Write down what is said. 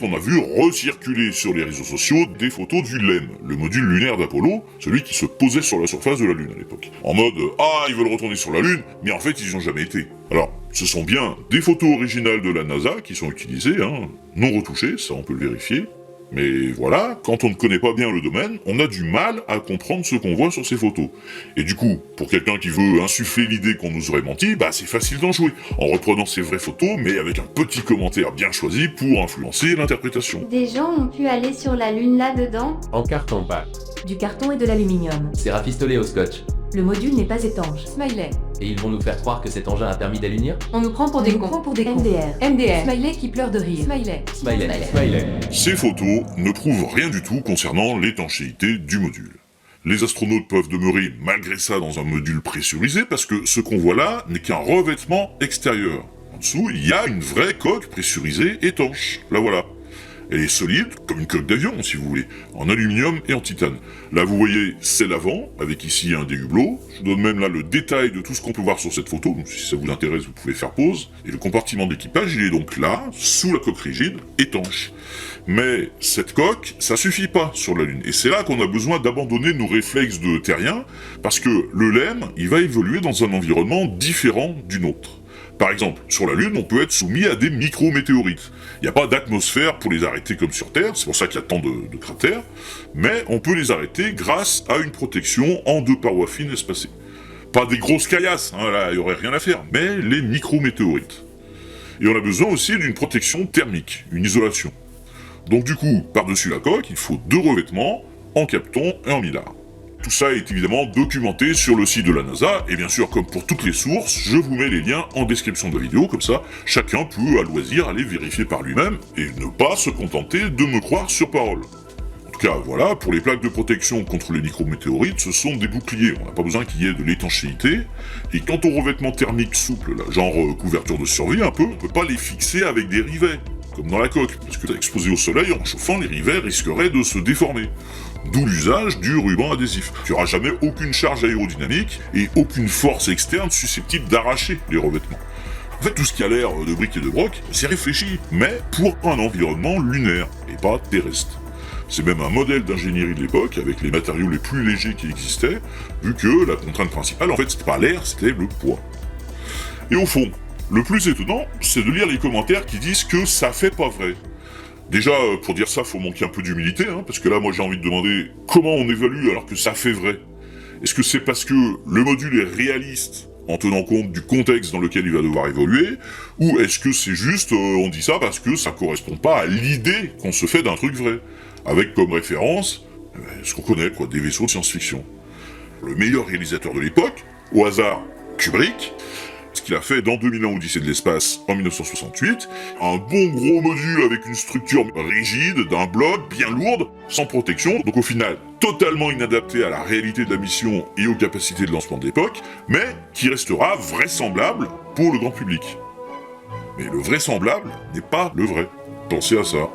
On a vu recirculer sur les réseaux sociaux des photos du LEM, le module lunaire d'Apollo, celui qui se posait sur la surface de la Lune à l'époque. En mode « Ah, ils veulent retourner sur la Lune, mais en fait ils n'y ont jamais été ». Alors, ce sont bien des photos originales de la NASA qui sont utilisées, non retouchées, ça on peut le vérifier. Mais voilà, quand on ne connaît pas bien le domaine, on a du mal à comprendre ce qu'on voit sur ces photos. Et du coup, pour quelqu'un qui veut insuffler l'idée qu'on nous aurait menti, c'est facile d'en jouer, en reprenant ces vraies photos, mais avec un petit commentaire bien choisi pour influencer l'interprétation. Des gens ont pu aller sur la Lune là-dedans? En carton-pâte. Du carton et de l'aluminium. C'est rafistolé au scotch. Le module n'est pas étanche. Smiley. Et ils vont nous faire croire que cet engin a permis d'allunir? On nous prend pour des cons. MDR. MDR. Smiley qui pleure de rire. Smiley. Smiley. Ces photos ne prouvent rien du tout concernant l'étanchéité du module. Les astronautes peuvent demeurer malgré ça dans un module pressurisé parce que ce qu'on voit là n'est qu'un revêtement extérieur. En dessous, il y a une vraie coque pressurisée étanche. La voilà. Elle est solide, comme une coque d'avion, si vous voulez, en aluminium et en titane. Là, vous voyez, c'est l'avant, avec ici un des hublots. Je vous donne même là le détail de tout ce qu'on peut voir sur cette photo, donc si ça vous intéresse, vous pouvez faire pause. Et le compartiment d'équipage, il est donc là, sous la coque rigide, étanche. Mais cette coque, ça suffit pas sur la Lune. Et c'est là qu'on a besoin d'abandonner nos réflexes de terriens, parce que le LEM, il va évoluer dans un environnement différent du nôtre. Par exemple, sur la Lune, on peut être soumis à des micrométéorites. Il n'y a pas d'atmosphère pour les arrêter comme sur Terre, c'est pour ça qu'il y a tant de cratères, mais on peut les arrêter grâce à une protection en 2 parois fines espacées. Pas des grosses caillasses, là, il n'y aurait rien à faire, mais les micrométéorites. Et on a besoin aussi d'une protection thermique, une isolation. Donc du coup, par-dessus la coque, il faut 2 revêtements, en kapton et en mylar. Tout ça est évidemment documenté sur le site de la NASA, et bien sûr, comme pour toutes les sources, je vous mets les liens en description de la vidéo, comme ça, chacun peut à loisir aller vérifier par lui-même, et ne pas se contenter de me croire sur parole. En tout cas, voilà, pour les plaques de protection contre les micrométéorites, ce sont des boucliers, on n'a pas besoin qu'il y ait de l'étanchéité, et quant aux revêtements thermiques souples, là, genre couverture de survie un peu, on peut pas les fixer avec des rivets, comme dans la coque, parce que exposé au soleil, en chauffant, les rivets risqueraient de se déformer. D'où l'usage du ruban adhésif. Il n'y aura jamais aucune charge aérodynamique et aucune force externe susceptible d'arracher les revêtements. En fait, tout ce qui a l'air de briques et de broc, c'est réfléchi, mais pour un environnement lunaire et pas terrestre. C'est même un modèle d'ingénierie de l'époque, avec les matériaux les plus légers qui existaient, vu que la contrainte principale, en fait, c'était pas l'air, c'était le poids. Et au fond, le plus étonnant, c'est de lire les commentaires qui disent que ça fait pas vrai. Déjà, pour dire ça, faut manquer un peu d'humilité, parce que là, moi, j'ai envie de demander comment on évalue alors que ça fait vrai. Est-ce que c'est parce que le module est réaliste, en tenant compte du contexte dans lequel il va devoir évoluer, ou est-ce que c'est juste, on dit ça parce que ça correspond pas à l'idée qu'on se fait d'un truc vrai, avec comme référence, ce qu'on connaît, des vaisseaux de science-fiction. Le meilleur réalisateur de l'époque, au hasard, Kubrick, ce qu'il a fait dans 2001 Odyssée de l'espace en 1968, un bon gros module avec une structure rigide, d'un bloc, bien lourde, sans protection, donc au final totalement inadapté à la réalité de la mission et aux capacités de lancement de l'époque, mais qui restera vraisemblable pour le grand public. Mais le vraisemblable n'est pas le vrai. Pensez à ça.